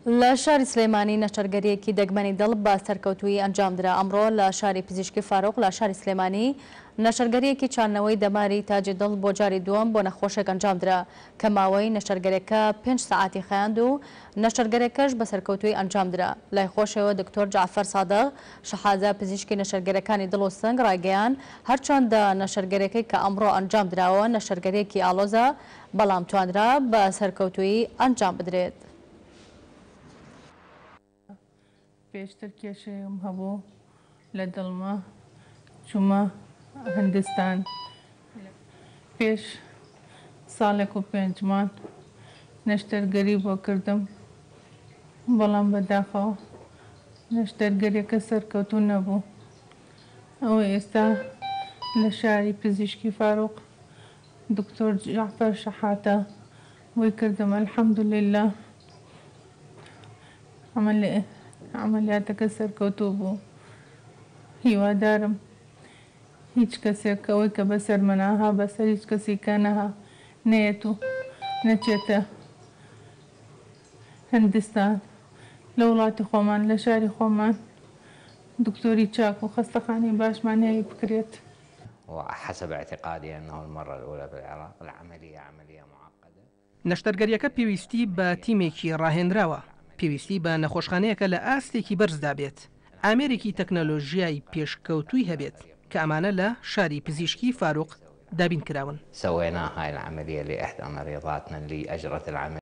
لە شاری سلێمانی نەشتەرگەریەکی دەگمەنی دڵ بە سەرکەوتووی ئەنجامدرا. ئەمڕۆ لە شاری پزیشکی فاروق لە شاری سلێمانی نەشتەرگەریەکی چاندنەوەی دەماری تاجی دڵ بۆ جاری دووەم بۆ نەخۆشێک ئەنجامدرا کە ماوەی نەشتەرگەریەکە 5 ساعاتی خایاند و نەشتەرگەریەکەش بە سەرکەوتووی ئەنجامدرا. لای خۆشەوە دکتۆر جعفەر سادق شەحازە پزیشکی نەشتەرگەریەکانی دڵ و سنگ ڕایگەیان هەرچەندە نەشتەرگەریەکەی کە ئەمڕۆ ئەنجامدراوە نەشتەرگەریەکی ئاڵۆزە بەڵام توانرا بە سەرکەوتووی ئەنجام بدرێت. پێشتر کێشەیەم هەبوو لە دڵمە چوومە هەندستان پێش ساڵێک و 5 مانگ نەشتەرگەری بۆ کردم بەڵام بەداخەوە نەشتەرگەریەکە سەرکەوتوو نەبوو. ئەوە ئێستا لە شاری پزیشکی فاروق دکتۆر جعفەر شەحاتە وی کردم ئەلحەمدوللیلا عملیاتەکە سەرکەوتوو بوو. هیوادارم هیچ کەسێک ئەوەی کە بەسەر مناها بەسەر هیچ کەسی کە نەها نێت و نەچێتە هەندستان لە وڵاتی خۆمان لە شاری خۆمان دکتۆری چاک و خەستەخانەی باشمان هەیە بکرێت. وحسب اعتقادي أنه المرة الأولى بالعراق العملية عملية معقدة. نەشتەرگەریەکە پێویستی بە تیمێکی ڕاهێنراوە، پێویستی بە نەخۆشخانەیەکە لە ئاستێکی بەرزدا بێت، ئامێرێکی تەکنەلۆژیای پێشکەوتووی هەبێت کە ئەمانە لە شاری پزیشکی فاروق دابین کراون. سوينا هاي العملية لإحدى مريضاتنا اللي أجرت العملية.